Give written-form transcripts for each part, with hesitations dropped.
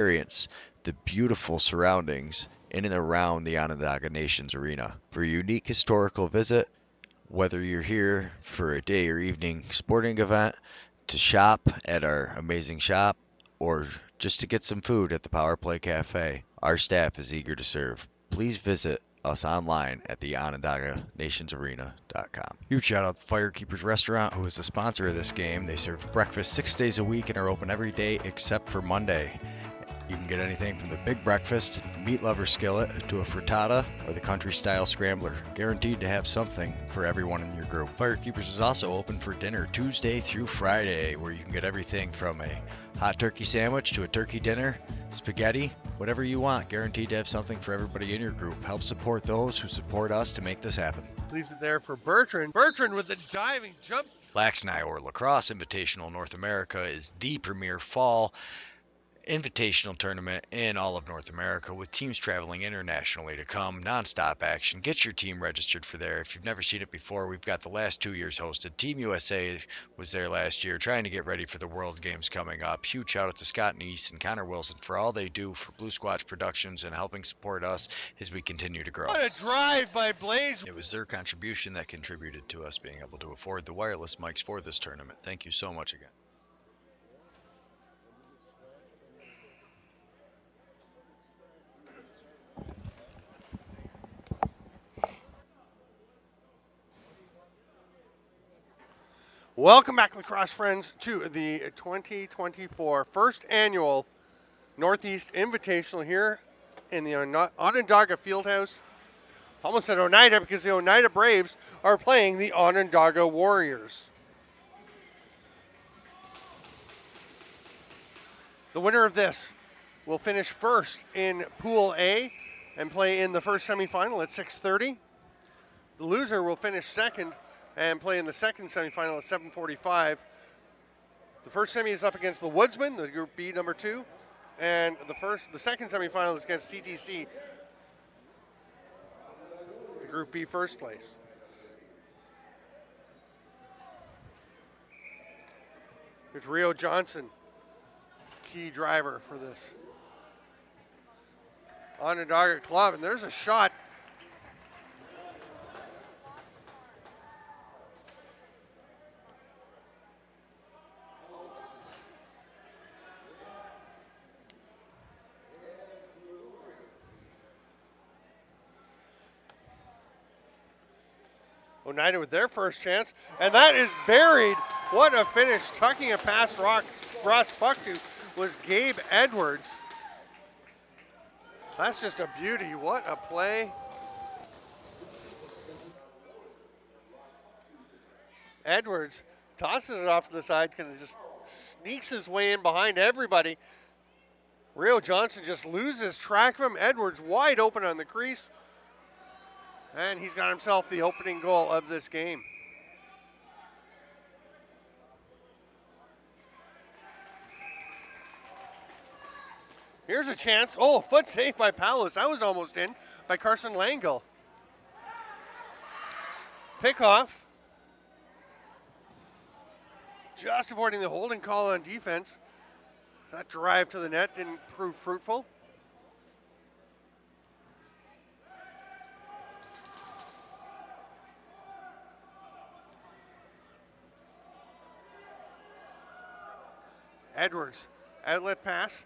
experience the beautiful surroundings in and around the Onondaga Nation's Arena. For a unique historical visit, whether you're here for a day or evening sporting event, to shop at our amazing shop, or just to get some food at the Power Play Cafe, our staff is eager to serve. Please visit us online at the OnondagaNationsArena.com. Huge shout out to Firekeepers Restaurant, who is the sponsor of this game. They serve breakfast 6 days a week and are open every day except for Monday. You can get anything from the big breakfast, meat lover skillet, to a frittata, or the country style scrambler. Guaranteed to have something for everyone in your group. Firekeepers is also open for dinner Tuesday through Friday, where you can get everything from a hot turkey sandwich to a turkey dinner, spaghetti, whatever you want. Guaranteed to have something for everybody in your group. Help support those who support us to make this happen. Leaves it there for Bertrand. Bertrand with the diving jump. NEI, or Lacrosse Invitational North America, is the premier fall invitational tournament in all of North America, with teams traveling internationally to come. Non-stop action. Get your team registered for there. If you've never seen it before, we've got the last 2 years hosted. Team USA was there last year, trying to get ready for the World Games coming up. Huge shout out to Scott Neese and Connor Wilson for all they do for Blue Squatch Productions and helping support us as we continue to grow. What a drive by Blaze. It was their contribution that contributed to us being able to afford the wireless mics for this tournament. Thank you so much again. Welcome back, lacrosse friends, to the 2024 first annual Northeast Invitational here in the Onondaga Fieldhouse. Almost said Oneida, because the Oneida Braves are playing the Onondaga Warriors. The winner of this will finish first in Pool A and play in the first semifinal at 6:30. The loser will finish second and play in the second semifinal at 7:45. The first semi is up against the Woodsman, the Group B number 2, and the second semifinal is against CTC, the Group B first place. Here's Rio Johnson, key driver for this Onondaga club, and there's a shot. Oneida with their first chance, and that is buried. What a finish. Tucking it past Ross Bucktu was Gabe Edwards. That's just a beauty. What a play. Edwards tosses it off to the side, kind of just sneaks his way in behind everybody. Rio Johnson just loses track of him. Edwards wide open on the crease. And he's got himself the opening goal of this game. Here's a chance. Oh, foot save by Paulus. That was almost in by Carson Langill. Pickoff. Just avoiding the holding call on defense. That drive to the net didn't prove fruitful. Edwards, outlet pass.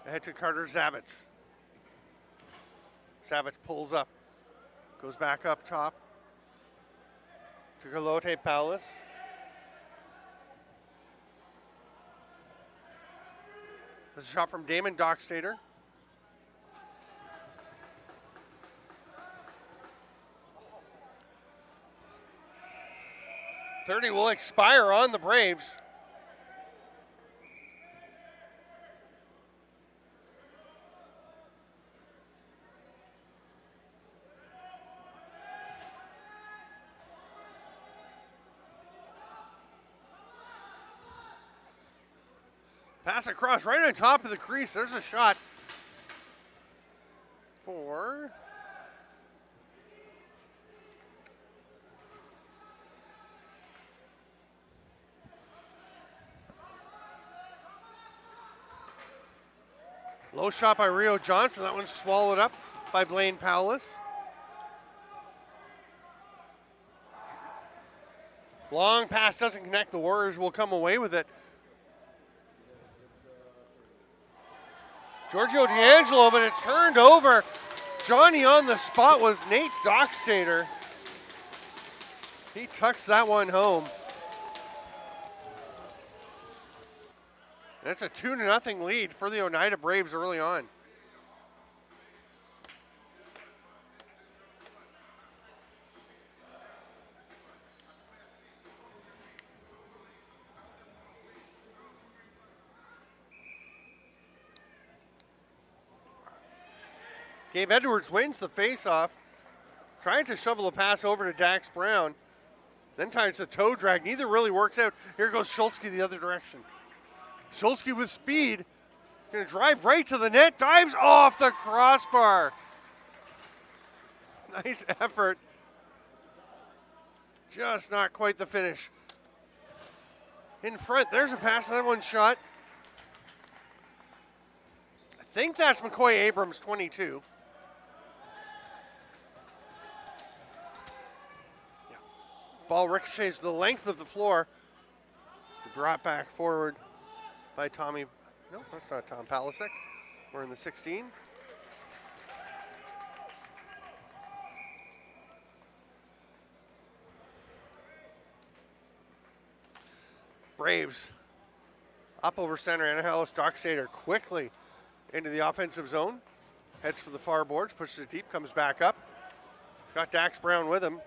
Ahead to Carter Zavitz. Zavitz pulls up, goes back up top to Galote Paulus. There's a shot from Damon Dockstader. .30 will expire on the Braves. Pass across right on top of the crease. There's a shot for Low shot by Rio Johnson. That one's swallowed up by Blaine Powless. Long pass doesn't connect. The Warriors will come away with it. Giorgio D'Angelo, but it's turned over. Johnny on the spot was Nate Dockstader. He tucks that one home. That's a 2-0 lead for the Oneida Braves early on. Gabe Edwards wins the faceoff, trying to shovel a pass over to Dax Brown. Then tries a toe drag. Neither really works out. Here goes Schultzke the other direction. Schultzke with speed. Going to drive right to the net. Dives off the crossbar. Nice effort. Just not quite the finish. In front, there's a pass. That one shot. I think that's McCoy Abrams, 22. Yeah. Ball ricochets the length of the floor. Brought back forward by Tommy. No, that's not Tom Palasek. We're in the 16. Braves up over center. Annahallis Dockstader quickly into the offensive zone. Heads for the far boards, pushes it deep, comes back up. Got Dax Brown with him.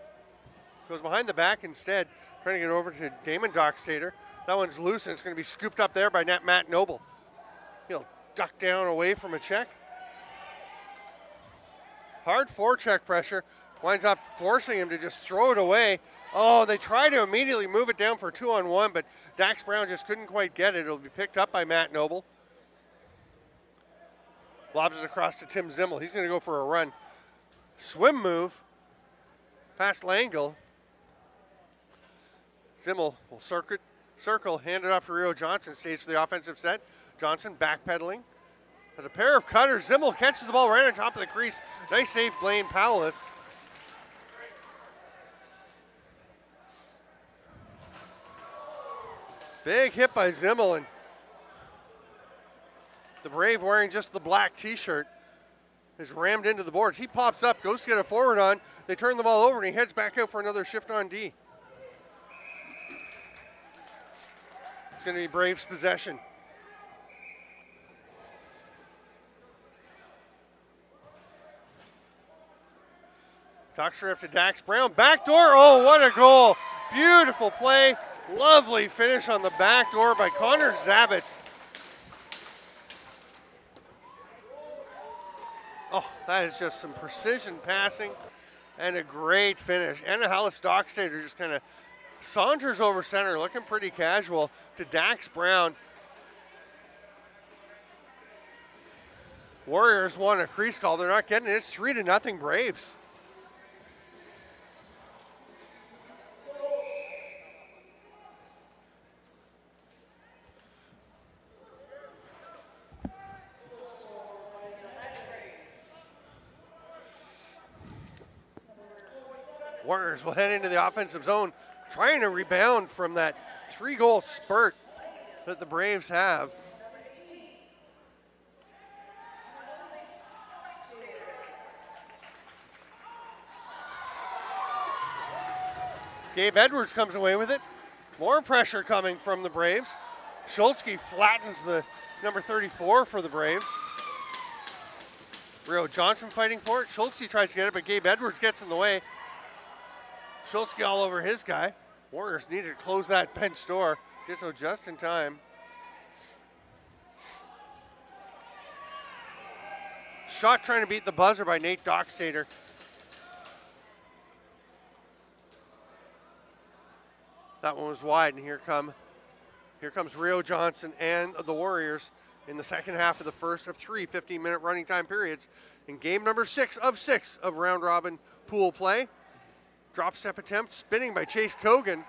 Goes behind the back instead, trying to get over to Damon Dockstader. That one's loose and it's going to be scooped up there by Matt Noble. He'll duck down away from a check. Hard forecheck pressure. Winds up forcing him to just throw it away. Oh, they try to immediately move it down for 2-on-1, but Dax Brown just couldn't quite get it. It'll be picked up by Matt Noble. Lobs it across to Tim Zimmel. He's going to go for a run. Swim move. Past Langle. Zimmel will circle, hand it off to Rio Johnson. Stays for the offensive set. Johnson backpedaling. Has a pair of cutters. Zimmel catches the ball right on top of the crease. Nice save, Blaine Powless. Big hit by Zimmel, and the Brave, wearing just the black t-shirt, is rammed into the boards. He pops up, goes to get a forward on. They turn the ball over, and he heads back out for another shift on D. It's going to be Braves possession. Dockstader up to Dax Brown. Backdoor. Oh, what a goal. Beautiful play. Lovely finish on the back door by Connor Zabitz. Oh, that is just some precision passing and a great finish. Annahallis Dockstader just kind of saunters over center, looking pretty casual, to Dax Brown. Warriors want a crease call. They're not getting it. It's 3-0 Braves. Warriors will head into the offensive zone, trying to rebound from that 3-goal spurt that the Braves have. Gabe Edwards comes away with it. More pressure coming from the Braves. Schultzke flattens the number 34 for the Braves. Rio Johnson fighting for it. Schultzke tries to get it, but Gabe Edwards gets in the way. Schultzke all over his guy. Warriors needed to close that bench door. Did so just in time. Shot trying to beat the buzzer by Nate Dockstader. That one was wide, and here comes Rio Johnson and the Warriors in the second half of the first of 3 15-minute running time periods in game number 6 of round robin pool play. Drop step attempt, spinning by Chase Kogan.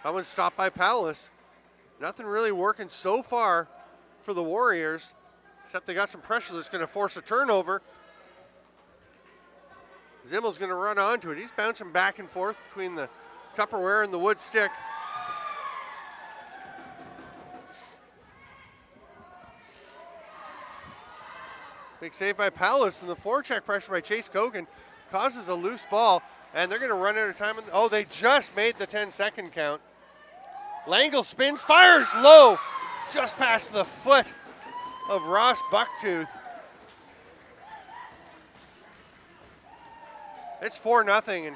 That one's stopped by Powless. Nothing really working so far for the Warriors. Except they got some pressure that's going to force a turnover. Zimmel's going to run onto it. He's bouncing back and forth between the Tupperware and the wood stick. Big save by Paulus, and the forecheck pressure by Chase Kogan causes a loose ball, and they're going to run out of time. Oh, they just made the 10-second count. Langle spins, fires low, just past the foot of Ross Bucktooth. It's 4-0, and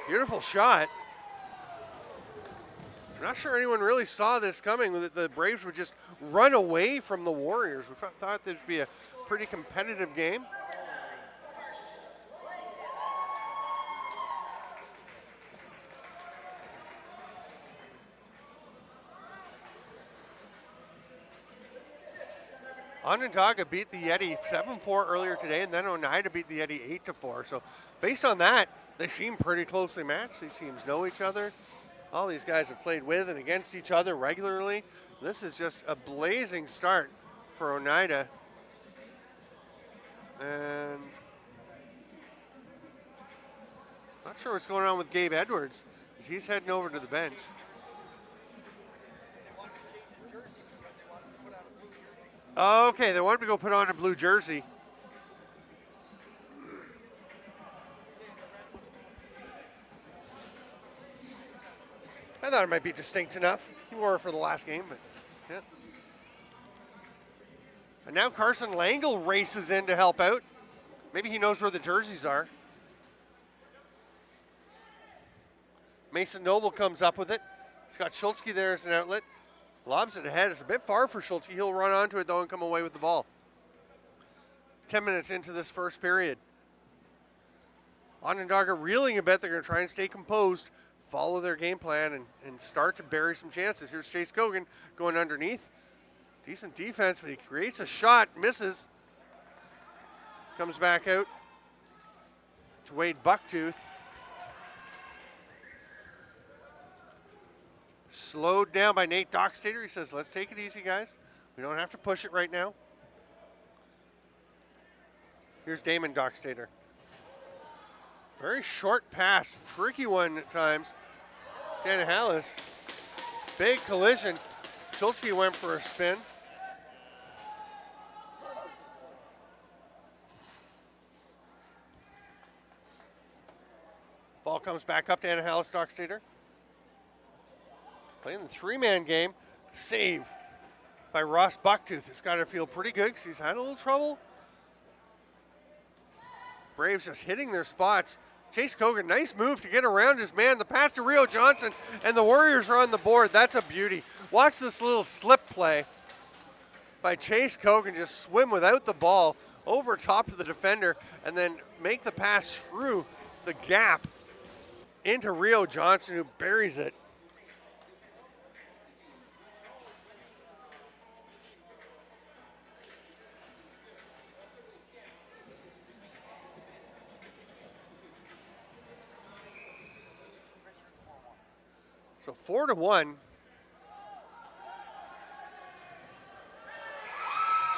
beautiful shot. I'm not sure anyone really saw this coming, that the Braves would just run away from the Warriors. We thought this would be a pretty competitive game. Onondaga beat the Yeti 7-4 earlier today, and then Oneida beat the Yeti 8-4. So based on that, they seem pretty closely matched. These teams know each other. All these guys have played with and against each other regularly. This is just a blazing start for Oneida. And not sure what's going on with Gabe Edwards. He's heading over to the bench. Okay, they wanted to go put on a blue jersey. I thought it might be distinct enough. He wore it for the last game, but yeah. And now Carson Langle races in to help out. Maybe he knows where the jerseys are. Mason Noble comes up with it. He's got Schultzke there as an outlet. Lobs it ahead. It's a bit far for Schultzke. He'll run onto it, though, and come away with the ball. 10 minutes into this first period. Onondaga reeling a bit. They're going to try and stay composed, follow their game plan, and start to bury some chances. Here's Chase Kogan going underneath. Decent defense, but he creates a shot, misses. Comes back out to Wade Bucktooth. Slowed down by Nate Dockstader. He says, let's take it easy, guys. We don't have to push it right now. Here's Damon Dockstader. Very short pass, tricky one at times. Dan Hallis, big collision. Schultzke went for a spin. Ball comes back up to Dan Hallis, Dockstader. Playing the three-man game. Save by Ross Bucktooth. It's got to feel pretty good because he's had a little trouble. Braves just hitting their spots. Chase Kogan, nice move to get around his man. The pass to Rio Johnson, and the Warriors are on the board. That's a beauty. Watch this little slip play by Chase Kogan. Just swim without the ball over top of the defender and then make the pass through the gap into Rio Johnson, who buries it. So 4-1.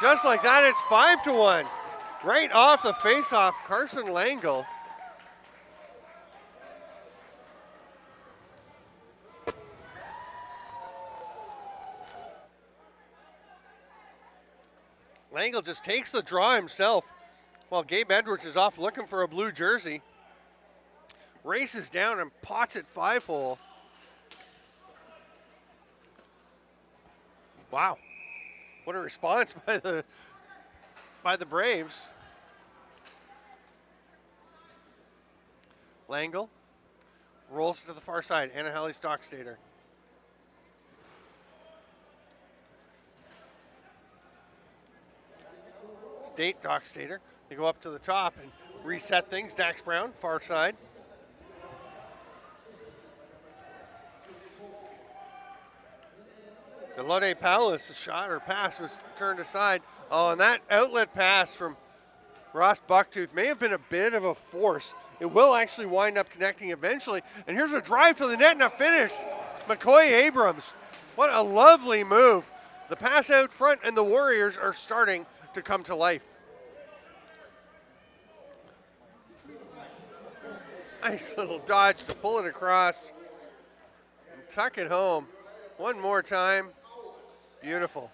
Just like that, it's 5-1. Right off the face-off, Carson Langle. Langle just takes the draw himself while Gabe Edwards is off looking for a blue jersey. Races down and pots it 5-hole. Wow, what a response by the Braves. Langle rolls to the far side. Annahalli Stockstader. State Dockstader. They go up to the top and reset things. Dax Brown, far side. Lode Paulus' shot or pass was turned aside. Oh, and that outlet pass from Ross Bucktooth may have been a bit of a force. It will actually wind up connecting eventually. And here's a drive to the net and a finish. McCoy Abrams. What a lovely move. The pass out front, and the Warriors are starting to come to life. Nice little dodge to pull it across and tuck it home. One more time. Beautiful.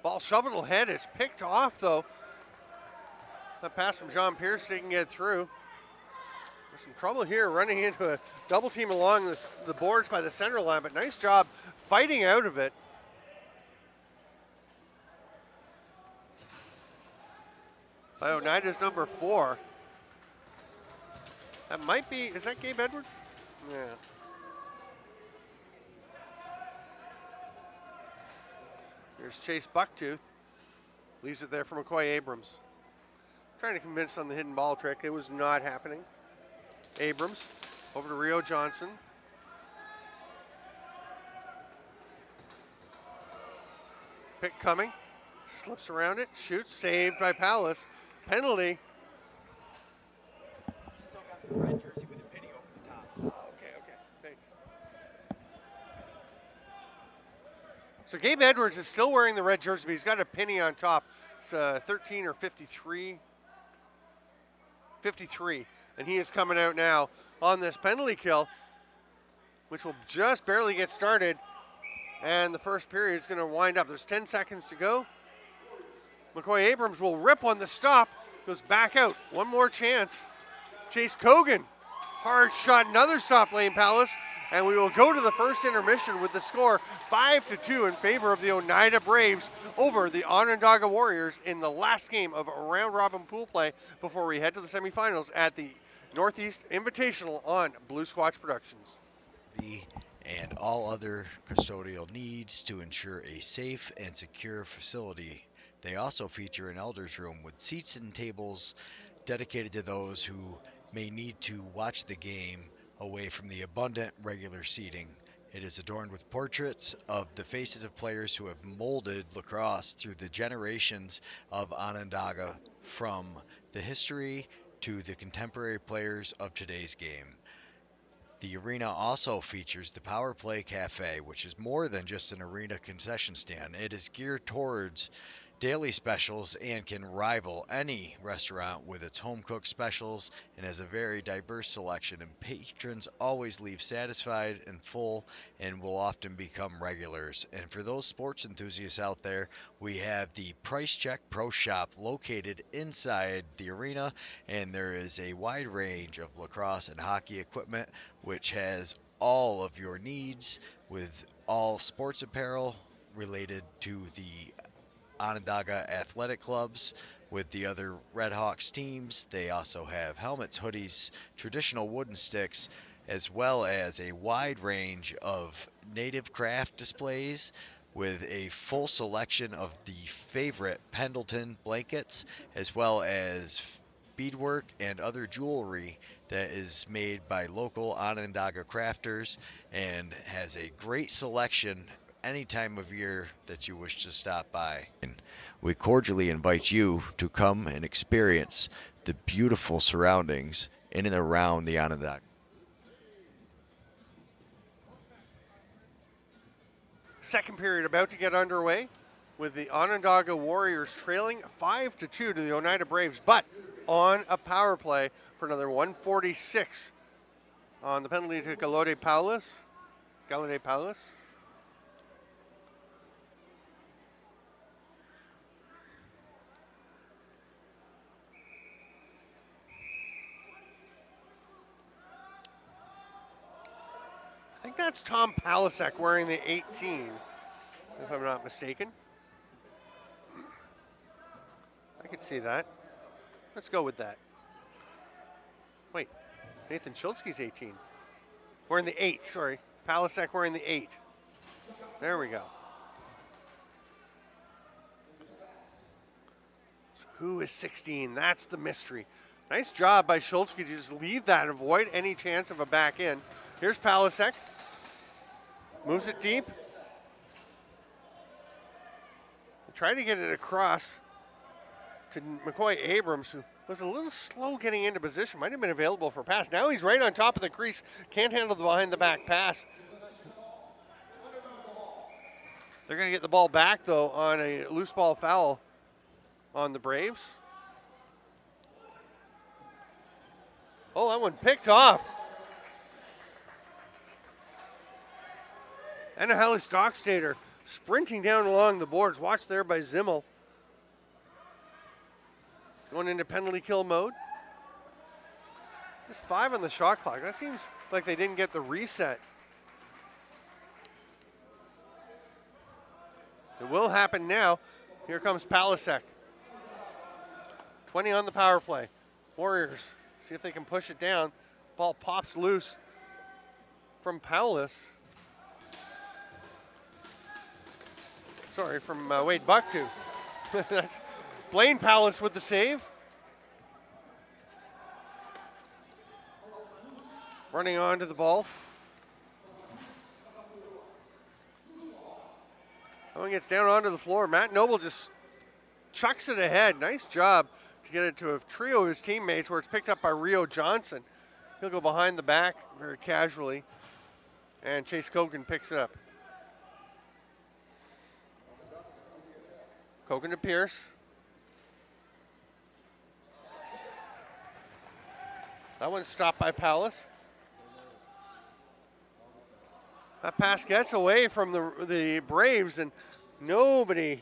Ball shoveled ahead. It's picked off, though. That pass from John Pierce didn't get through. There's some trouble here running into a double team along the boards by the center line, but nice job fighting out of it. By Oneida's number 4. That might be, is that Gabe Edwards? Yeah. Here's Chase Bucktooth. Leaves it there for McCoy Abrams. Trying to convince on the hidden ball trick. It was not happening. Abrams over to Rio Johnson. Pick coming. Slips around it. Shoots. Saved by Palace. Penalty. Still got the red jersey with a penny over the top. Oh, okay. Thanks. So Gabe Edwards is still wearing the red jersey, but he's got a penny on top. It's 13 or 53. 53. And he is coming out now on this penalty kill, which will just barely get started. And the first period is going to wind up. There's 10 seconds to go. McCoy Abrams will rip on the stop. Goes back out. One more chance. Chase Cogan. Hard shot. Another stop lane, Palace. And we will go to the first intermission with the score 5-2 in favor of the Oneida Braves over the Onondaga Warriors in the last game of round-robin pool play before we head to the semifinals at the Northeast Invitational on Blue Squatch Productions. And all other custodial needs to ensure a safe and secure facility. They also feature an elders room with seats and tables dedicated to those who may need to watch the game away from the abundant regular seating. It is adorned with portraits of the faces of players who have molded lacrosse through the generations of Onondaga, from the history to the contemporary players of today's game. The arena also features the Power Play Cafe, which is more than just an arena concession stand. It is geared towards daily specials and can rival any restaurant with its home-cooked specials, and has a very diverse selection, and patrons always leave satisfied and full and will often become regulars. And for those sports enthusiasts out there, we have the Price Check Pro Shop located inside the arena, and there is a wide range of lacrosse and hockey equipment which has all of your needs, with all sports apparel related to the Onondaga athletic clubs with the other Red Hawks teams. They also have helmets, hoodies, traditional wooden sticks, as well as a wide range of native craft displays with a full selection of the favorite Pendleton blankets, as well as beadwork and other jewelry that is made by local Onondaga crafters, and has a great selection any time of year that you wish to stop by. We cordially invite you to come and experience the beautiful surroundings in and around the Onondaga. Second period about to get underway with the Onondaga Warriors trailing 5-2 to the Oneida Braves, but on a power play for another 146 on the penalty to Galode Paulus. I think that's Tom Palasek wearing the 18, if I'm not mistaken. I could see that. Let's go with that. Wait, Nathan Schultzke's 18. Wearing the 8, sorry. Palasek wearing the 8. There we go. So who is 16? That's the mystery. Nice job by Schultzke to just leave that, avoid any chance of a back in. Here's Palasek. Moves it deep. Trying to get it across to McCoy Abrams, who was a little slow getting into position. Might have been available for a pass. Now he's right on top of the crease. Can't handle the behind-the-back pass. They're going to get the ball back, though, on a loose ball foul on the Braves. Oh, that one picked off. And a Hallie Stockstader sprinting down along the boards. Watch there by Zimmel. Going into penalty kill mode. Just 5 on the shot clock. That seems like they didn't get the reset. It will happen now. Here comes Palasek. 20 on the power play. Warriors see if they can push it down. Ball pops loose from Paulus. Sorry, from Wade Bucktu. That's Blaine Paulus with the save. Running on to the ball. That one gets down onto the floor. Matt Noble just chucks it ahead. Nice job to get it to a trio of his teammates where it's picked up by Rio Johnson. He'll go behind the back very casually. And Chase Kogan picks it up. Kogan to Pierce. That one's stopped by Paulus. That pass gets away from the Braves, and nobody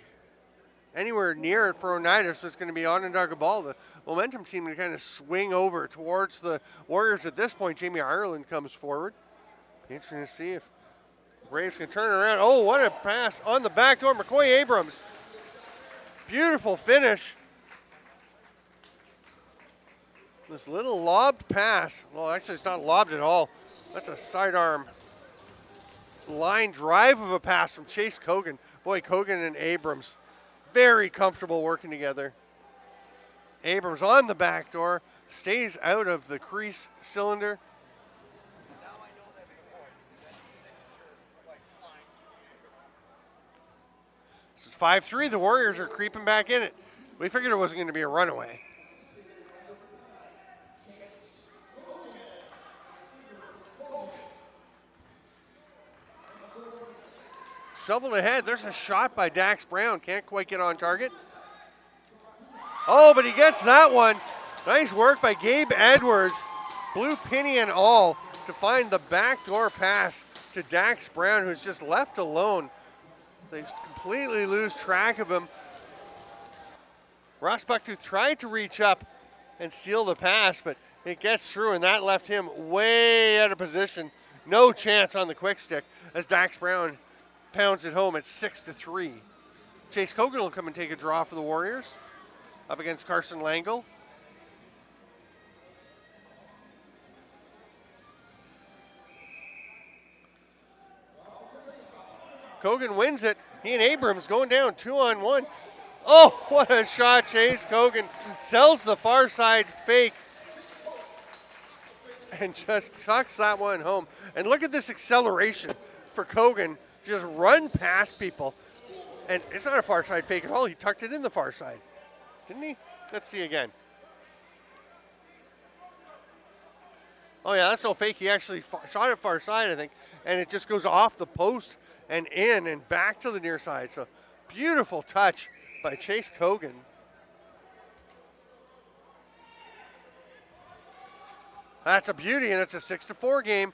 anywhere near it for Oneida, so it's going to be Onondaga ball. The momentum seemed to kind of swing over towards the Warriors at this point. Jamie Ireland comes forward. Interesting to see if Braves can turn it around. Oh, what a pass on the back door. McCoy Abrams. Beautiful finish. This little lobbed pass. Well, actually, it's not lobbed at all. That's a sidearm line drive of a pass from Chase Kogan. Boy, Kogan and Abrams very comfortable working together. Abrams on the back door, stays out of the crease cylinder. This is 5-3. The Warriors are creeping back in it. We figured it wasn't going to be a runaway. Shoveled ahead. There's a shot by Dax Brown. Can't quite get on target. Oh, but he gets that one. Nice work by Gabe Edwards. Blue penny and all to find the backdoor pass to Dax Brown, who's just left alone. They completely lose track of him. Ross Bucktooth tried to reach up and steal the pass, but it gets through, and that left him way out of position. No chance on the quick stick as Dax Brown pounds it home at 6-3. Chase Kogan will come and take a draw for the Warriors up against Carson Langle. Kogan wins it. He and Abrams going down 2-on-1. Oh, what a shot. Chase Kogan sells the far side fake and just tucks that one home. And look at this acceleration for Kogan. Just run past people. And it's not a far side fake at all. He tucked it in the far side. Didn't he? Let's see again. Oh, yeah, that's no fake. He actually shot it far side, I think. And it just goes off the post and in and back to the near side. So beautiful touch by Chase Kogan. That's a beauty, and it's a 6-4 game.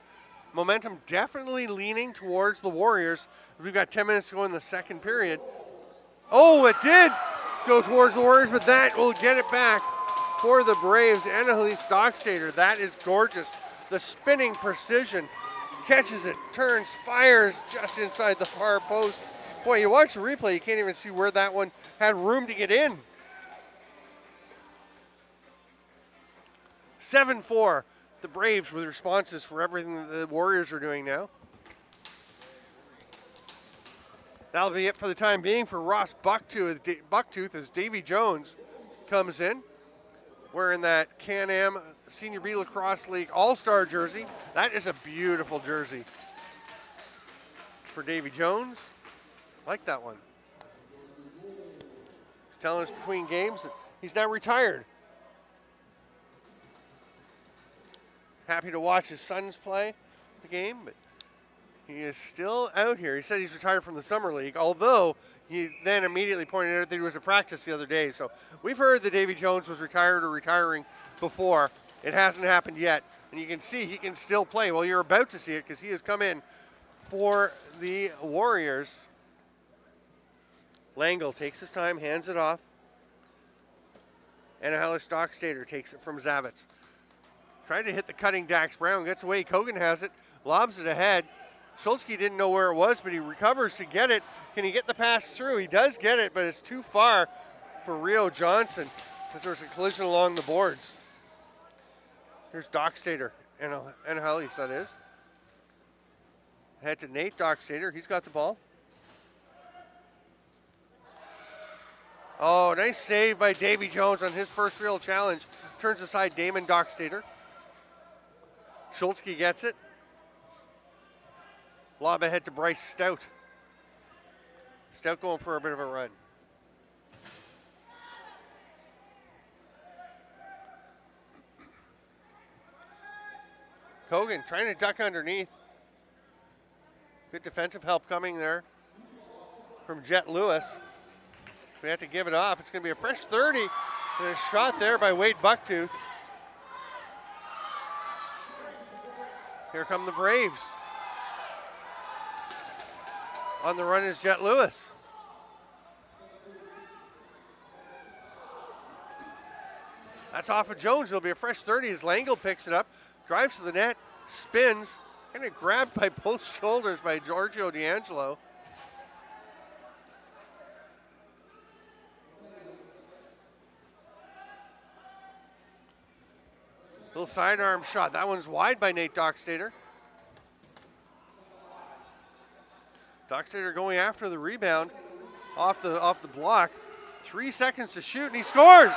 Momentum definitely leaning towards the Warriors. We've got 10 minutes to go in the second period. Oh, it did go towards the Warriors, but that will get it back for the Braves. Annalise Stockstader, that is gorgeous. The spinning precision, catches it, turns, fires just inside the far post. Boy, you watch the replay, you can't even see where that one had room to get in. 7-4. The Braves with responses for everything that the Warriors are doing now. That'll be it for the time being for Ross Bucktooth as Davy Jones comes in. wearing that Can-Am Senior B Lacrosse League All-Star jersey. That is a beautiful jersey. For Davy Jones, I like that one. He's telling us between games that he's now retired. Happy to watch his sons play the game, but he is still out here. He said he's retired from the Summer League, although he then immediately pointed out that he was at practice the other day. So we've heard that Davy Jones was retired or retiring before. It hasn't happened yet. And you can see he can still play. Well, you're about to see it because he has come in for the Warriors. Langle takes his time, hands it off. And Alice Dockstader takes it from Zavitz. Tried to hit the cutting Dax Brown, gets away. Kogan has it, lobs it ahead. Schultzke didn't know where it was, but he recovers to get it. Can he get the pass through? He does get it, but it's too far for Rio Johnson because there's a collision along the boards. Here's Dockstader, and Hellis, that is. Head to Nate Dockstader, he's got the ball. Oh, nice save by Davy Jones on his first real challenge. Turns aside Damon Dockstader. Schultzke gets it. Lob ahead to Bryce Stout. Stout going for a bit of a run. Kogan trying to duck underneath. Good defensive help coming there from Jet Lewis. We have to give it off. It's going to be a fresh 30. And a shot there by Wade Bucktooth. Here come the Braves. On the run is Jet Lewis. That's off of Jones. It'll be a fresh 30 as Langle picks it up, drives to the net, spins, kind of grabbed by both shoulders by Giorgio D'Angelo. Little sidearm shot. That one's wide by Nate Dockstader. Dockstader going after the rebound off the block. 3 seconds to shoot, and he scores!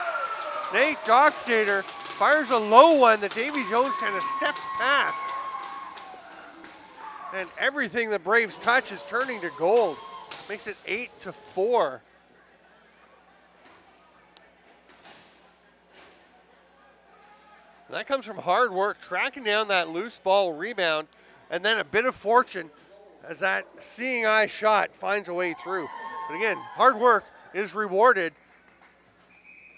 Nate Dockstader fires a low one that Davy Jones kind of steps past. And everything the Braves touch is turning to gold. Makes it 8-4. That comes from hard work, tracking down that loose ball rebound, and then a bit of fortune as that seeing eye shot finds a way through. But again, hard work is rewarded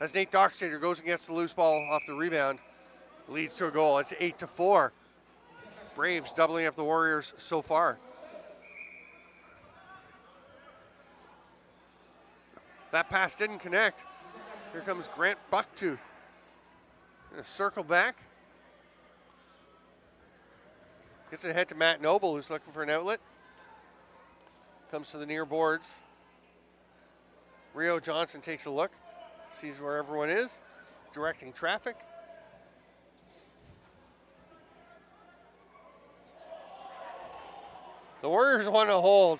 as Nate Dockstader goes and gets the loose ball off the rebound. Leads to a goal. It's 8-4. Braves doubling up the Warriors so far. That pass didn't connect. Here comes Grant Bucktooth. Gonna circle back. Gets it ahead to Matt Noble, who's looking for an outlet. Comes to the near boards. Rio Johnson takes a look, sees where everyone is, directing traffic. The Warriors want to hold.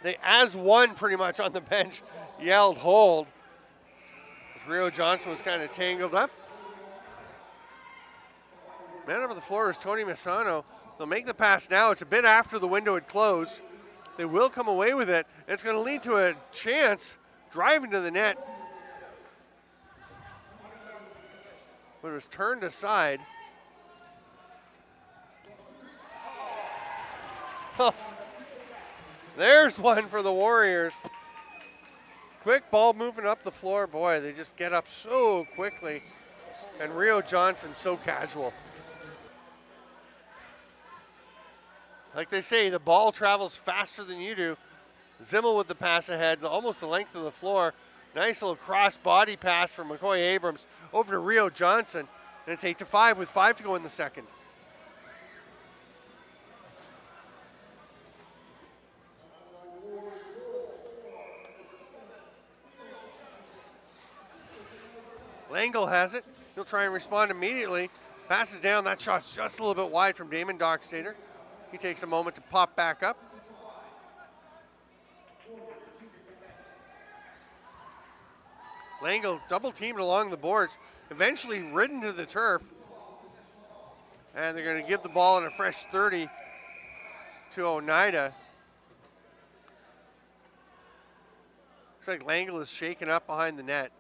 They, as one pretty much on the bench, yelled hold. Rio Johnson was kind of tangled up. Man over the floor is Tony Misano. They'll make the pass now. It's a bit after the window had closed. They will come away with it. It's going to lead to a chance driving to the net. But it was turned aside. Oh, there's one for the Warriors. Quick ball moving up the floor. Boy, they just get up so quickly. And Rio Johnson so casual. Like they say, the ball travels faster than you do. Zimmel with the pass ahead, almost the length of the floor. Nice little cross body pass from McCoy Abrams over to Rio Johnson. And it's 8-5 with 5 to go in the second. Langle has it. He'll try and respond immediately. Passes down. That shot's just a little bit wide from Damon Dockstader. He takes a moment to pop back up. Langle double teamed along the boards. eventually ridden to the turf. And they're going to give the ball in a fresh 30 to Oneida. Looks like Langle is shaken up behind the net.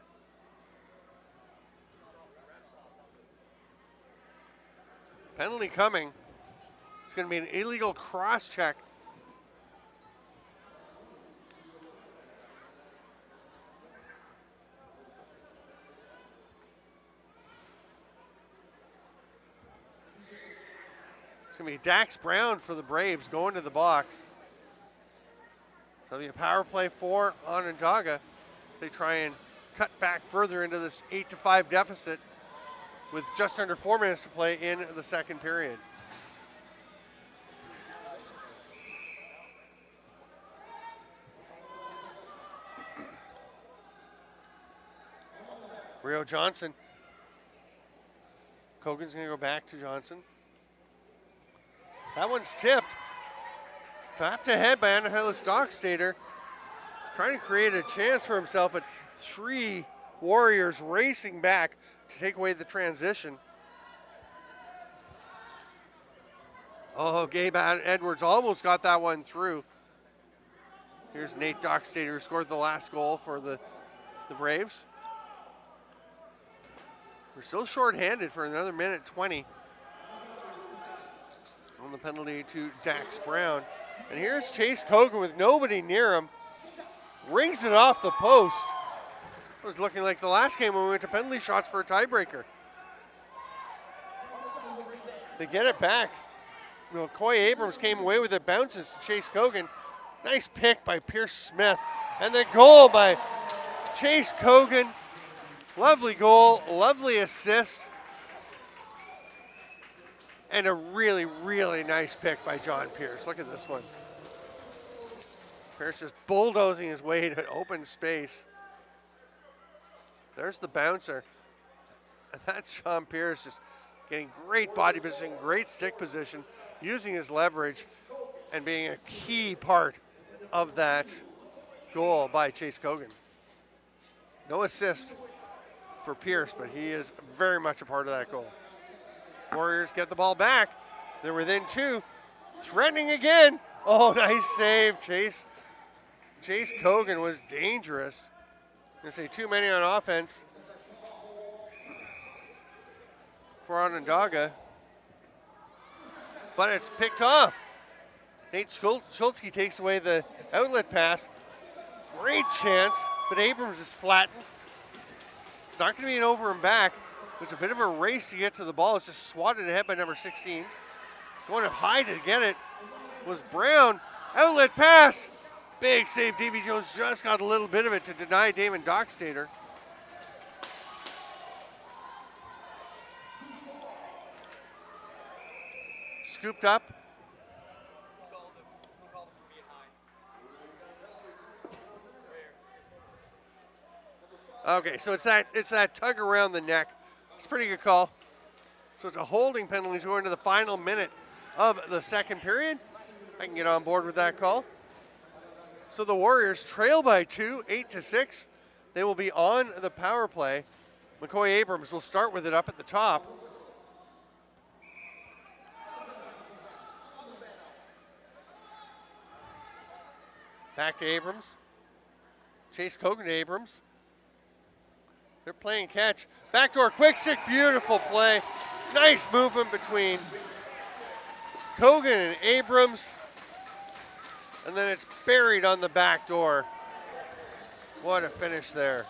Penalty coming. It's going to be an illegal cross check. It's going to be Dax Brown for the Braves going to the box. So it'll be a power play for Onondaga. They try and cut back further into this 8-5 deficit with just under 4 minutes to play in the second period. Rio Johnson. Kogan's going to go back to Johnson. That one's tipped. Tapped ahead by Anahilus Dockstader. Trying to create a chance for himself, but 3 Warriors racing back to take away the transition. Oh, Gabe Edwards almost got that one through. Here's Nate Dockstader, who scored the last goal for the Braves. We're still shorthanded for another minute 20. On the penalty to Dax Brown. And here's Chase Kogan with nobody near him. Rings it off the post. It was looking like the last game when we went to penalty shots for a tiebreaker. They get it back. Coy Abrams came away with it, bounces to Chase Kogan. Nice pick by Pierce Smith. And the goal by Chase Kogan. Lovely goal, lovely assist. And a really, really nice pick by John Pierce. Look at this one. Pierce just bulldozing his way to open space. There's the bouncer. And that's John Pierce just getting great body position, great stick position, using his leverage, and being a key part of that goal by Chase Kogan. No assist for Pierce, but he is very much a part of that goal. Warriors get the ball back. They're within 2. Threatening again. Oh, nice save, Chase. Chase Kogan was dangerous. I'm going to say too many on offense for Onondaga. But it's picked off. Nate Schultzke takes away the outlet pass. Great chance, but Abrams is flattened. It's not going to be an over and back. There's a bit of a race to get to the ball. It's just swatted ahead by number 16. Going up high to get it was Brown. Outlet pass. Big save. Davy Jones just got a little bit of it to deny Damon Dockstader. Scooped up. Okay, so it's that tug around the neck. It's a pretty good call. So it's a holding penalty going to the final minute of the second period. I can get on board with that call. So the Warriors trail by 2, 8-6. They will be on the power play. McCoy Abrams will start with it up at the top. Back to Abrams. Chase Kogan to Abrams. They're playing catch. Backdoor quick stick, beautiful play. Nice movement between Kogan and Abrams. And then it's buried on the back door. What a finish there.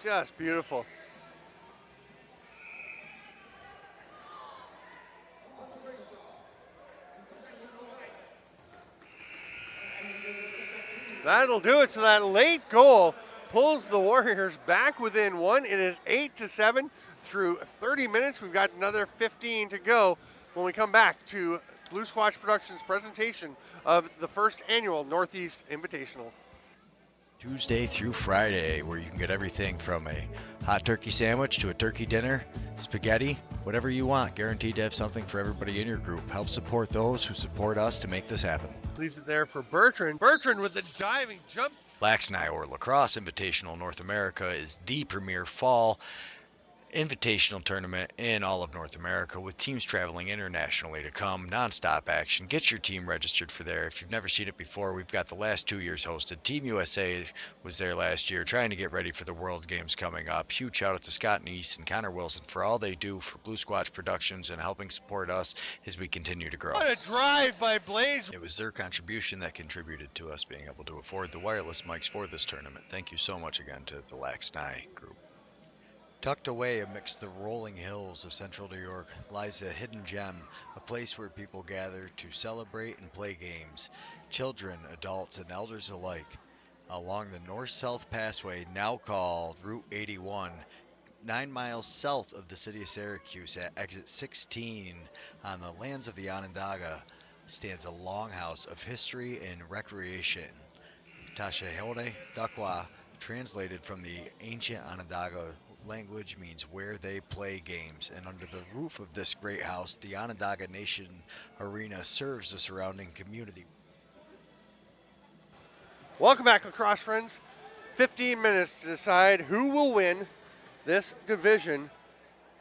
Just beautiful. That'll do it. So that late goal pulls the Warriors back within 1. It is 8-7 through 30 minutes. We've got another 15 to go when we come back to Blue Squatch Productions' presentation of the first annual Northeast Invitational. Tuesday through Friday, where you can get everything from a hot turkey sandwich to a turkey dinner, spaghetti, whatever you want. Guaranteed to have something for everybody in your group. Help support those who support us to make this happen. Leaves it there for Bertrand. Bertrand with the diving jump. NEI or Lacrosse Invitational North America is the premier fall invitational tournament in all of North America, with teams traveling internationally to come. Non-stop action. Get your team registered for there. If you've never seen it before, we've got the last 2 years hosted. Team USA was there last year, trying to get ready for the World Games coming up. Huge shout out to Scott Neese and Connor Wilson for all they do for Blue Squatch Productions and helping support us as we continue to grow. What a drive by Blaze. It was their contribution that contributed to us being able to afford the wireless mics for this tournament. Thank you so much again to the NEI group. Tucked away amidst the rolling hills of central New York lies a hidden gem, a place where people gather to celebrate and play games, children, adults, and elders alike. Along the north-south passway, now called Route 81, 9 miles south of the city of Syracuse at exit 16 on the lands of the Onondaga, stands a longhouse of history and recreation. Haudenosaunee, translated from the ancient Onondaga language, means where they play games, and under the roof of this great house, the Onondaga Nation Arena serves the surrounding community. Welcome back, lacrosse friends. 15 minutes to decide who will win this division.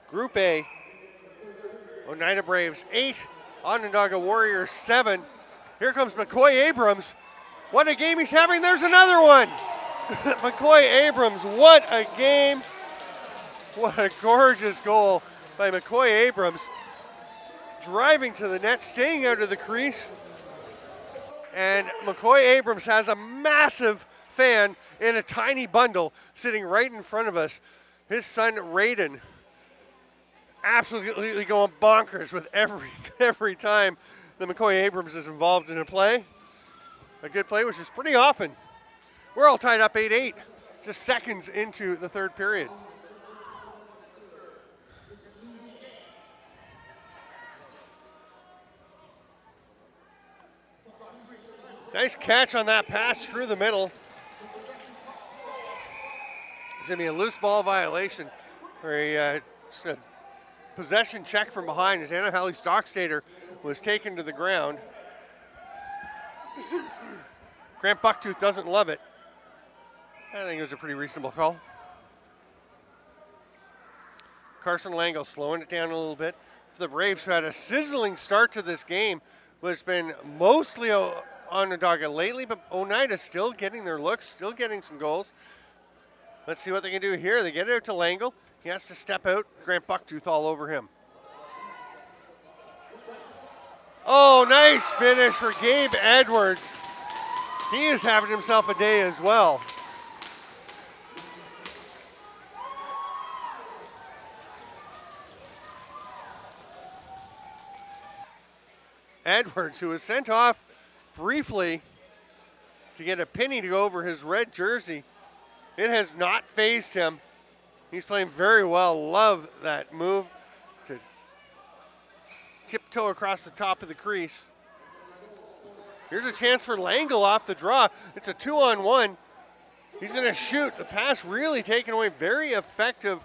Group A, Oneida Braves 8, Onondaga Warriors 7. Here comes McCoy Abrams. What a game he's having. There's another one. McCoy Abrams, what a game. What a gorgeous goal by McCoy Abrams. Driving to the net, staying out of the crease. And McCoy Abrams has a massive fan in a tiny bundle sitting right in front of us. His son, Raiden, absolutely going bonkers with every time that McCoy Abrams is involved in a play. A good play, which is pretty often. We're all tied up 8-8, just seconds into the third period. Nice catch on that pass through the middle. It's going to be a loose ball violation, or just a possession check from behind as Anna Hallie Stockstader was taken to the ground. Grant Bucktooth doesn't love it. I think it was a pretty reasonable call. Carson Langle slowing it down a little bit. For the Braves, who had a sizzling start to this game, but it's been mostly Onondaga lately, but Oneida still getting their looks, still getting some goals. Let's see what they can do here. They get it out to Langle. He has to step out. Grant Bucktooth all over him. Oh, nice finish for Gabe Edwards. He is having himself a day as well. Edwards, who was sent off briefly to get a penny to go over his red jersey. It has not fazed him. He's playing very well. Love that move to tiptoe across the top of the crease. Here's a chance for Langle off the draw. It's a 2-on-1. He's going to shoot. The pass really taken away. Very effective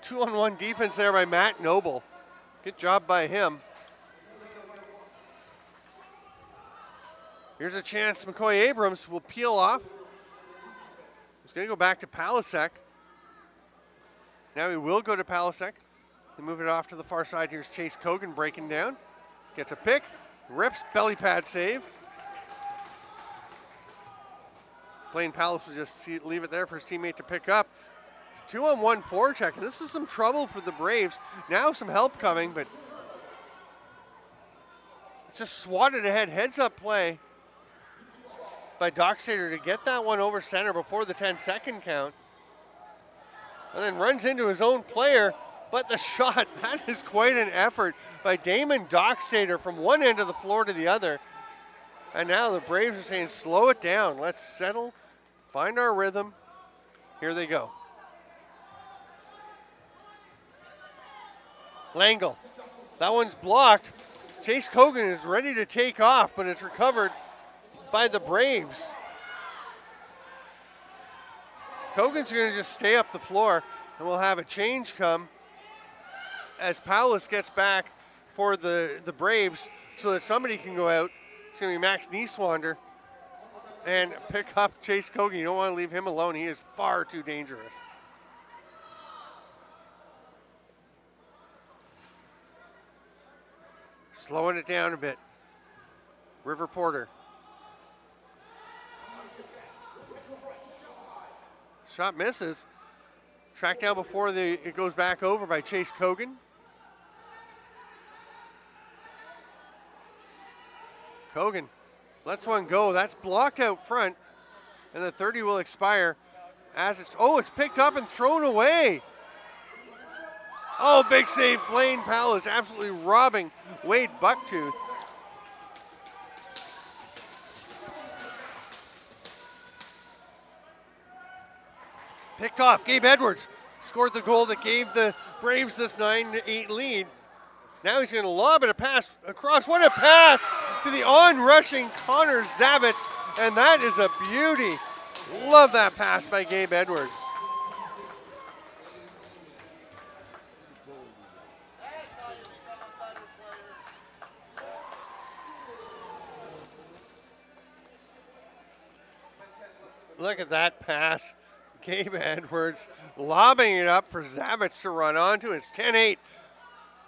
2-on-1 defense there by Matt Noble. Good job by him. Here's a chance McCoy Abrams will peel off. He's going to go back to Palasek. Now he will go to Palasek. They move it off to the far side. Here's Chase Kogan breaking down. Gets a pick. Rips. Belly pad save. Blaine Palas will just leave it there for his teammate to pick up. 2-on-1 forecheck. This is some trouble for the Braves. Now some help coming, but it's just swatted ahead. Heads up play by Dockstader to get that one over center before the 10-second count. And then runs into his own player, but the shot, that is quite an effort by Damon Dockstader from one end of the floor to the other. And now the Braves are saying, slow it down. Let's settle, find our rhythm. Here they go. Langle, that one's blocked. Chase Kogan is ready to take off, but it's recovered by the Braves. Kogan's going to just stay up the floor, and we'll have a change come as Paulus gets back for the Braves so that somebody can go out. It's going to be Max Nieswander and pick up Chase Kogan. You don't want to leave him alone. He is far too dangerous. Slowing it down a bit. River Porter. Shot misses. Tracked down before it goes back over by Chase Kogan. Kogan lets one go. That's blocked out front. And the 30 will expire as it's picked up and thrown away. Oh, big save. Blaine Paulus absolutely robbing Wade Bucktooth. Picked off. Gabe Edwards scored the goal that gave the Braves this 9-8 lead. Now he's going to lob it a pass across. What a pass to the on-rushing Connor Zavitz. And that is a beauty. Love that pass by Gabe Edwards. Look at that pass. Gabe Edwards lobbing it up for Zavitz to run onto. It's 10-8.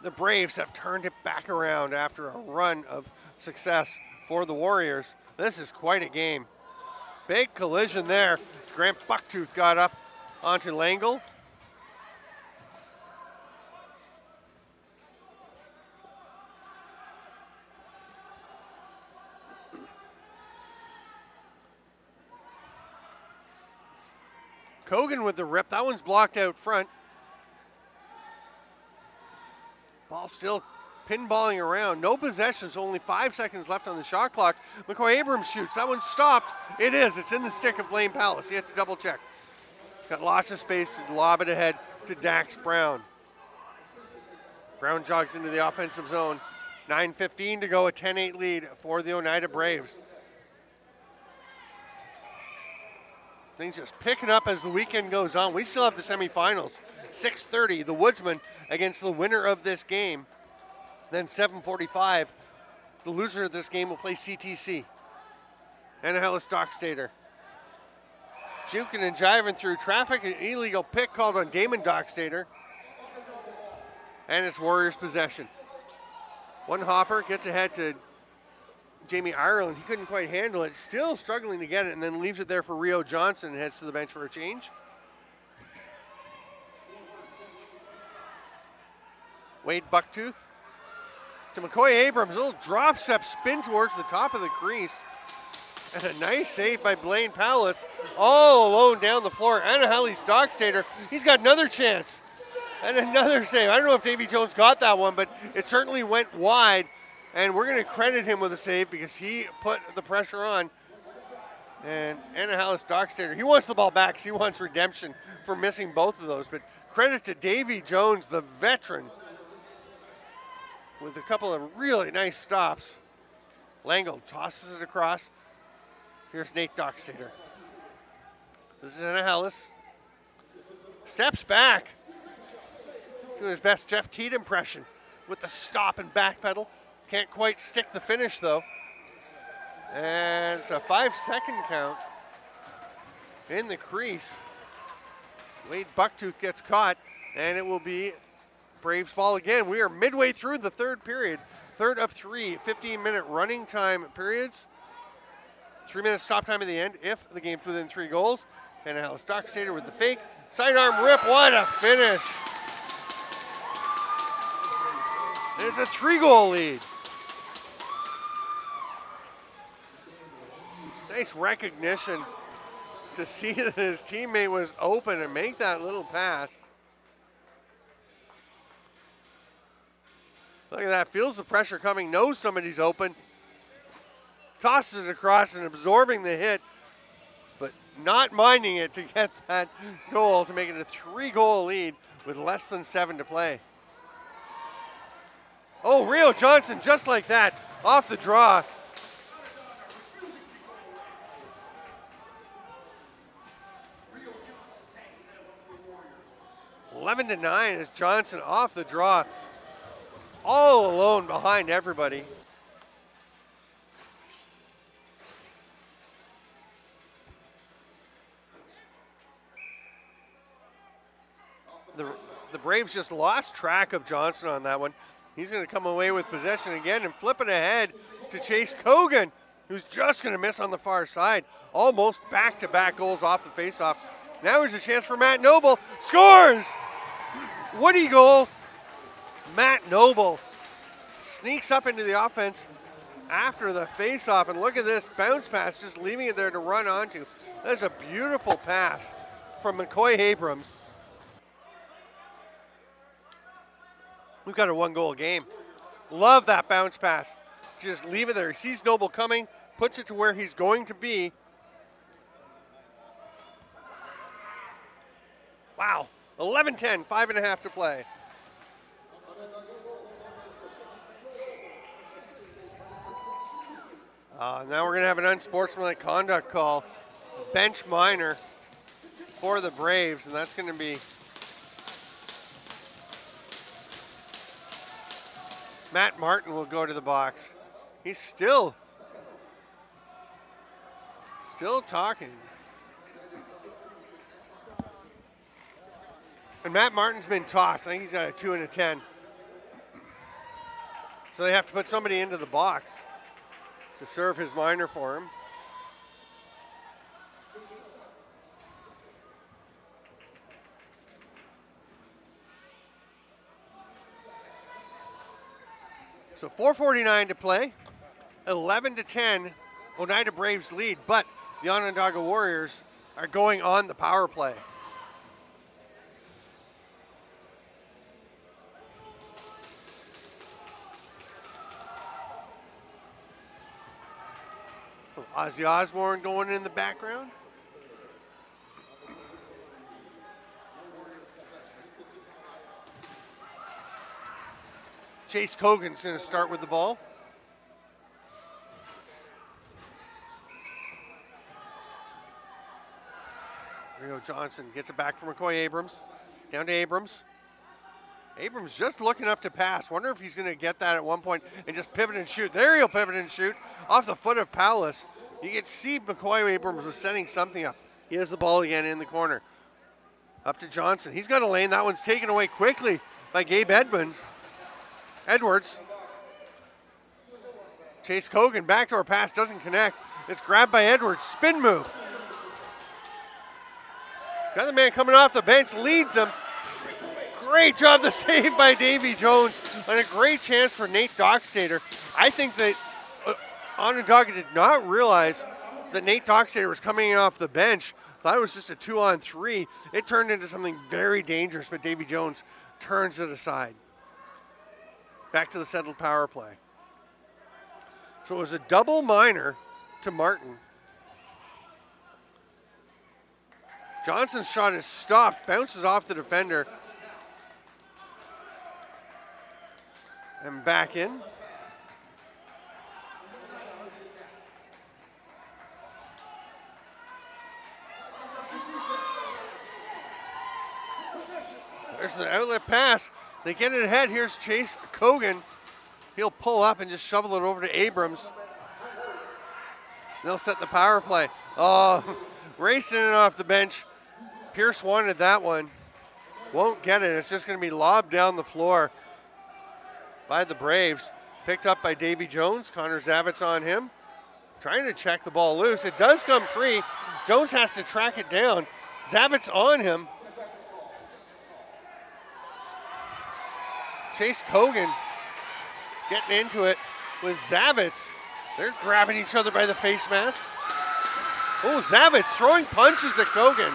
The Braves have turned it back around after a run of success for the Warriors. This is quite a game. Big collision there. Grant Bucktooth got up onto Langle. Kogan with the rip. That one's blocked out front. Ball still pinballing around. No possessions. Only 5 seconds left on the shot clock. McCoy Abrams shoots. That one's stopped. It is. It's in the stick of Blaine Paulus. He has to double check. Got lots of space to lob it ahead to Dax Brown. Brown jogs into the offensive zone. 9:15 to go. A 10-8 lead for the Oneida Braves. Things just picking up as the weekend goes on. We still have the semifinals. 6:30, the Woodsman against the winner of this game. Then 7:45, the loser of this game will play CTC. Annahellis Dockstader. Juking and jiving through traffic. An illegal pick called on Damon Dockstader. And it's Warriors possession. One hopper gets ahead to Jamie Ireland. He couldn't quite handle it. Still struggling to get it, and then leaves it there for Rio Johnson and heads to the bench for a change. Wade Bucktooth to McCoy Abrams. A little drop step spin towards the top of the crease. And a nice save by Blaine Paulus. All alone down the floor. Annahellis Dockstader. He's got another chance. And another save. I don't know if Davy Jones got that one, but it certainly went wide. And we're going to credit him with a save because he put the pressure on. And Annahellis Dockstader, he wants the ball back because he wants redemption for missing both of those. But credit to Davy Jones, the veteran, with a couple of really nice stops. Langle tosses it across. Here's Nate Dockstader. This is Annahellis. Steps back. Doing his best Jeff Teed impression with the stop and back pedal. Can't quite stick the finish though. And it's a 5-second count in the crease. Wade Bucktooth gets caught, and it will be Braves ball again. We are midway through the third period. Third of 3 15-minute running time periods. 3-minute stop time at the end if the game's within 3 goals. Annahellis Dockstader with the fake. Sidearm rip, what a finish. It's a 3-goal lead. Nice recognition to see that his teammate was open and make that little pass. Look at that, feels the pressure coming, knows somebody's open. Tosses it across and absorbing the hit, but not minding it to get that goal to make it a 3-goal lead with less than 7 to play. Oh, Rio Johnson, just like that, off the draw. 11-9 as Johnson off the draw, all alone behind everybody. The Braves just lost track of Johnson on that one. He's going to come away with possession again and flipping ahead to Chase Kogan, who's just going to miss on the far side. Almost back-to-back goals off the faceoff. Now there's a chance for Matt Noble. Scores! Woody goal. Matt Noble sneaks up into the offense after the faceoff. And look at this bounce pass, just leaving it there to run onto. That's a beautiful pass from McCoy Abrams. We've got a one-goal game. Love that bounce pass. Just leave it there. He sees Noble coming, puts it to where he's going to be. Wow, 11-10, 5.5 to play. Now we're going to have an unsportsmanlike conduct call. Bench minor for the Braves, and that's going to be Matt Martin will go to the box. He's still talking. And Matt Martin's been tossed. I think he's got a 2 and a 10. So they have to put somebody into the box to serve his minor for him. So 4:49 to play, 11-10, Oneida Braves lead, but the Onondaga Warriors are going on the power play. Ozzy Osbourne going in the background. Chase Kogan's going to start with the ball. Rio Johnson gets it back from McCoy Abrams. Down to Abrams. Abrams just looking up to pass. Wonder if he's going to get that at one point and just pivot and shoot. There he'll pivot and shoot off the foot of Paulus. You can see McCoy Abrams was setting something up. He has the ball again in the corner. Up to Johnson. He's got a lane. That one's taken away quickly by Gabe Edwards. Chase Kogan, backdoor pass, doesn't connect. It's grabbed by Edwards. Spin move. Got the man coming off the bench, leads him. Great job to save by Davy Jones, and a great chance for Nate Dockstader. I think that Onondaga did not realize that Nate Dockstader was coming in off the bench. Thought it was just a 2-on-3. It turned into something very dangerous, but Davy Jones turns it aside. Back to the settled power play. So it was a double minor to Martin. Johnson's shot is stopped, bounces off the defender. And back in. There's the outlet pass. They get it ahead. Here's Chase Kogan. He'll pull up and just shovel it over to Abrams. They'll set the power play. Oh, racing it off the bench. Pierce wanted that one. Won't get it. It's just going to be lobbed down the floor by the Braves. Picked up by Davy Jones. Connor Zavitz on him. Trying to check the ball loose. It does come free. Jones has to track it down. Zavitz on him. Chase Kogan getting into it with Zavitz. They're grabbing each other by the face mask. Oh, Zavitz throwing punches at Kogan.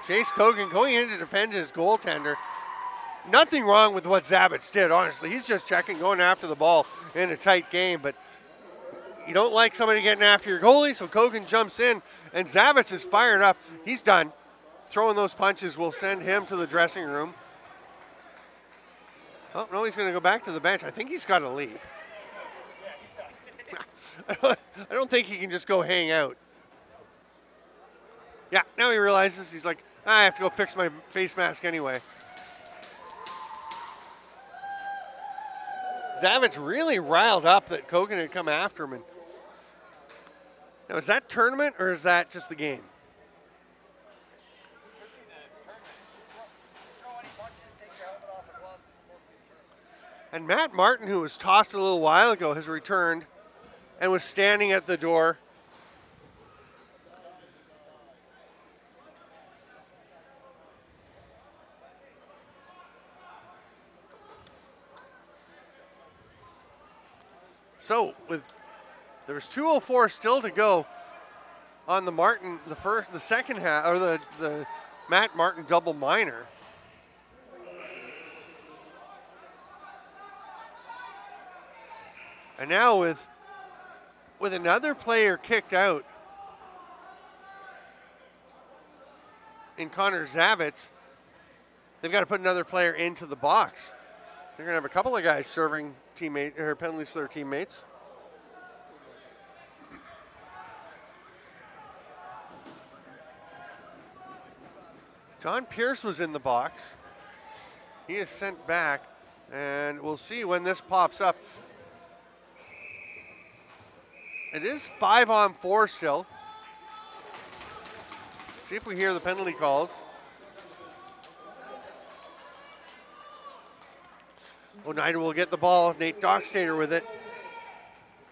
Chase Kogan going in to defend his goaltender. Nothing wrong with what Zavitz did, honestly. He's just checking, going after the ball in a tight game, but you don't like somebody getting after your goalie, so Kogan jumps in, and Zavitz is fired up. He's done. Throwing those punches will send him to the dressing room. Oh, no, he's going to go back to the bench. I think he's got to leave. I don't think he can just go hang out. Yeah, now he realizes, he's like, I have to go fix my face mask anyway. Zavitz really riled up that Kogan had come after him. And now, is that tournament or is that just the game? And Matt Martin, who was tossed a little while ago, has returned and was standing at the door. So there was 2:04 still to go on the Martin, the second half, or the Matt Martin double minor. And now with another player kicked out in Connor Zavitz, they've got to put another player into the box. They're going to have a couple of guys serving penalties for their teammates. John Pierce was in the box. He is sent back, and we'll see when this pops up. It is 5-on-4 still. See if we hear the penalty calls. Oneida will get the ball. Nate Dockstader with it.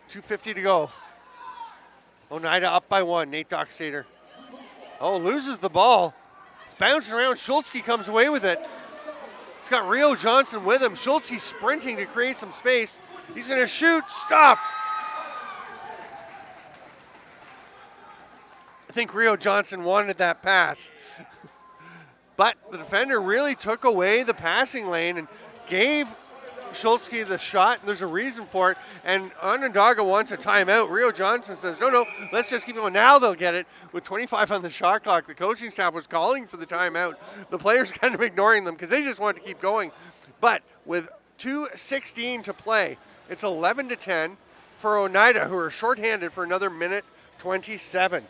2:50 to go. Oneida up by 1. Nate Dockstader. Oh, loses the ball. It's bouncing around. Schultzke comes away with it. He's got Rio Johnson with him. Schultzke sprinting to create some space. He's going to shoot. Stopped. I think Rio Johnson wanted that pass. But the defender really took away the passing lane and gave Schultzke the shot, and there's a reason for it. And Onondaga wants a timeout. Rio Johnson says, no, let's just keep going. Now they'll get it with 25 on the shot clock. The coaching staff was calling for the timeout. The players kind of ignoring them because they just wanted to keep going. But with 2:16 to play, it's 11-10 for Oneida, who are shorthanded for another minute 27.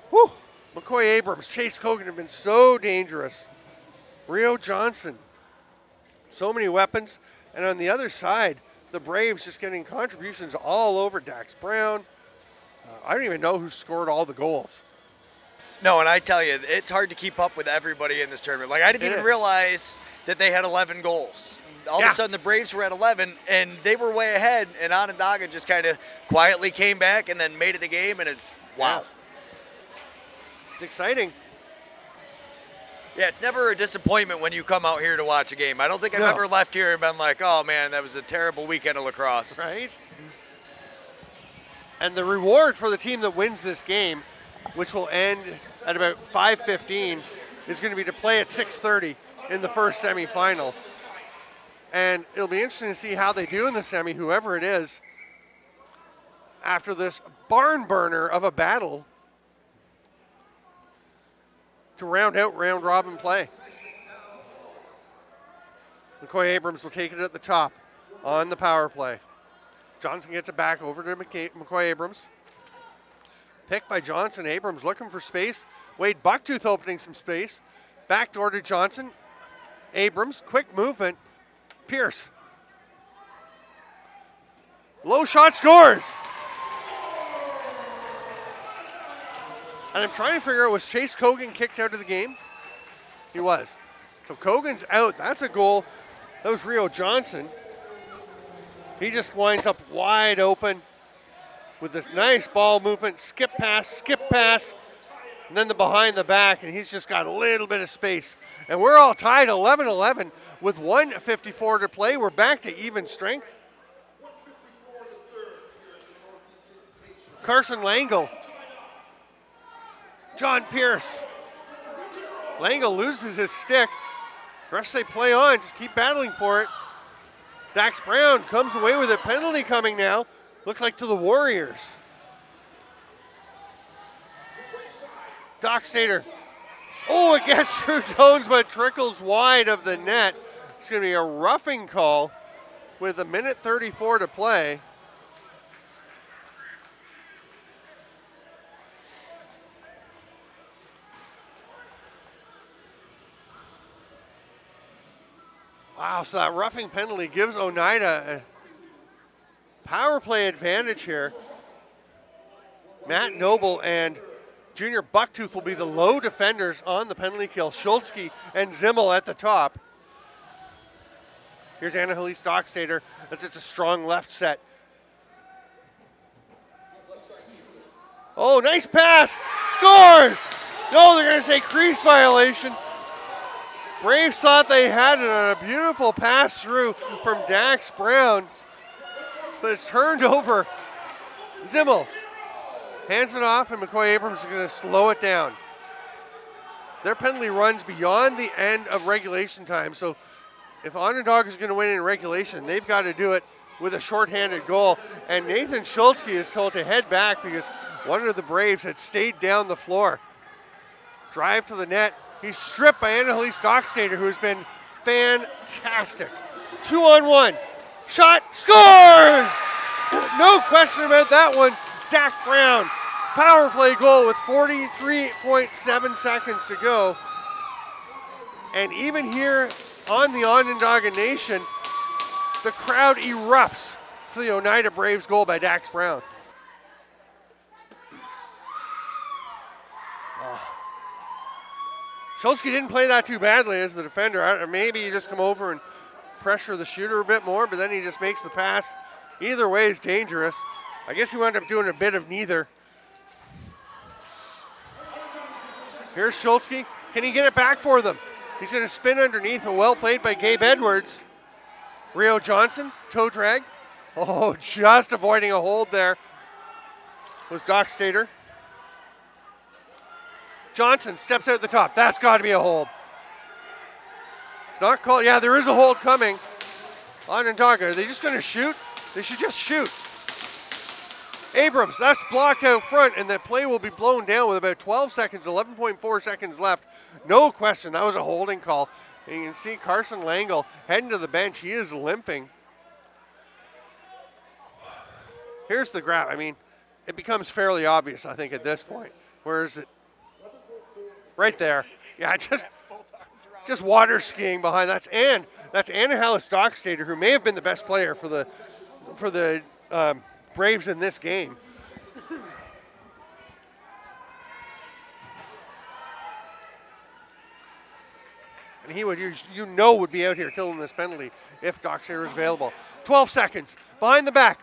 Whew. McCoy Abrams, Chase Kogan have been so dangerous. Rio Johnson. So many weapons. And on the other side, the Braves just getting contributions all over. Dax Brown. I don't even know who scored all the goals. No, and I tell you, it's hard to keep up with everybody in this tournament. Like, I didn't even realize that they had 11 goals. All of a sudden, the Braves were at 11, and they were way ahead, and Onondaga just kind of quietly came back and then made it the game, and it's, wow. Yeah. It's exciting. Yeah, it's never a disappointment when you come out here to watch a game. I don't think I've ever left here and been like, oh, man, that was a terrible weekend of lacrosse. Right? And the reward for the team that wins this game, which will end at about 5:15, is going to be to play at 6:30 in the first semifinal. And it'll be interesting to see how they do in the semi, whoever it is, after this barn burner of a battle to round out round robin play. McCoy Abrams will take it at the top on the power play. Johnson gets it back over to McCoy Abrams. Picked by Johnson. Abrams looking for space. Wade Bucktooth opening some space. Backdoor to Johnson. Abrams, quick movement. Pierce. Low shot, scores. And I'm trying to figure out, was Chase Kogan kicked out of the game? He was. So Kogan's out. That's a goal. That was Rio Johnson. He just winds up wide open with this nice ball movement. Skip pass, and then the behind the back, and he's just got a little bit of space. And we're all tied 11-11 with 1:54 to play. We're back to even strength. Carson Langle. John Pierce. Langle loses his stick. Refs say play on, just keep battling for it. Dax Brown comes away with a penalty coming now. Looks like to the Warriors. Dockstader. Oh, it gets Drew Jones, but trickles wide of the net. It's going to be a roughing call with 1:34 to play. Wow, so that roughing penalty gives Oneida a power play advantage here. Matt Noble and Junior Bucktooth will be the low defenders on the penalty kill. Schultzke and Zimmel at the top. Here's Annalise Dockstader. It's a strong left set. Oh, nice pass. Scores! No, they're going to say crease violation. Braves thought they had it on a beautiful pass through from Dax Brown. But it's turned over. Zimmel hands it off, and McCoy Abrams is going to slow it down. Their penalty runs beyond the end of regulation time. So if Onondaga is going to win in regulation, they've got to do it with a shorthanded goal. And Nathan Schultzke is told to head back because one of the Braves had stayed down the floor. Drive to the net. He's stripped by Annalise Dockstader, who's been fantastic. 2-on-1. Shot, scores! No question about that one. Dak Brown, power play goal with 43.7 seconds to go. And even here on the Onondaga Nation, the crowd erupts for the Oneida Braves goal by Dax Brown. Schultzke didn't play that too badly as the defender. Maybe you just come over and pressure the shooter a bit more, but then he just makes the pass. Either way is dangerous. I guess he wound up doing a bit of neither. Here's Schultzke. Can he get it back for them? He's going to spin underneath, but well played by Gabe Edwards. Rio Johnson, toe drag. Oh, just avoiding a hold there was Dockstader. Johnson steps out the top. That's got to be a hold. It's not called. Yeah, there is a hold coming. Onondaga, are they just going to shoot? They should just shoot. Abrams, that's blocked out front, and that play will be blown down with about 12 seconds, 11.4 seconds left. No question, that was a holding call. And you can see Carson Langle heading to the bench. He is limping. Here's the grab. I mean, it becomes fairly obvious, I think, at this point. Where is it? Right there. Yeah, just water skiing behind. That's Anna Hallis Dockstader, who may have been the best player for the Braves in this game. And he would, would be out here killing this penalty if Dockstader was available. 12 seconds. Behind the back.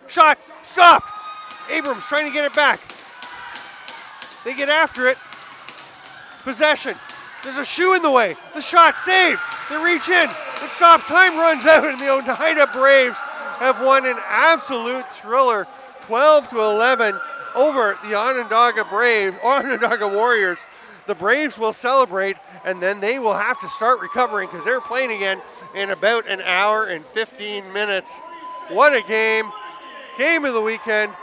Shot. Stop. Abrams trying to get it back. They get after it. Possession. There's a shoe in the way. The shot saved. They reach in. It stops. Time runs out, and the Oneida Braves have won an absolute thriller, 12-11 over the Onondaga Warriors. The Braves will celebrate, and then they will have to start recovering because they're playing again in about an hour and 15 minutes. What a game. Game of the weekend.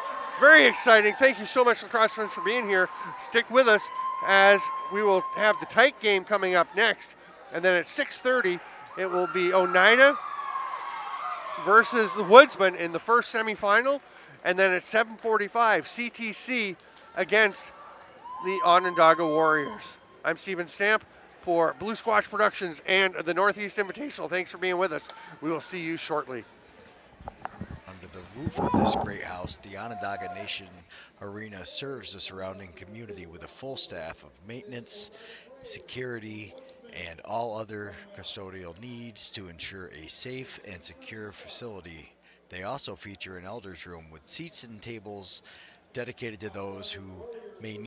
Very exciting. Thank you so much, Lacrosse friends, for being here. Stick with us as we will have the tight game coming up next. And then at 6:30, it will be Oneida versus the Woodsmen in the first semifinal. And then at 7:45, CTC against the Onondaga Warriors. I'm Steven Stamp for Blue Squash Productions and the Northeast Invitational. Thanks for being with us. We will see you shortly. Under the roof of this great house, the Onondaga Nation Arena serves the surrounding community with a full staff of maintenance, security, and all other custodial needs to ensure a safe and secure facility. They also feature an elders room with seats and tables dedicated to those who may need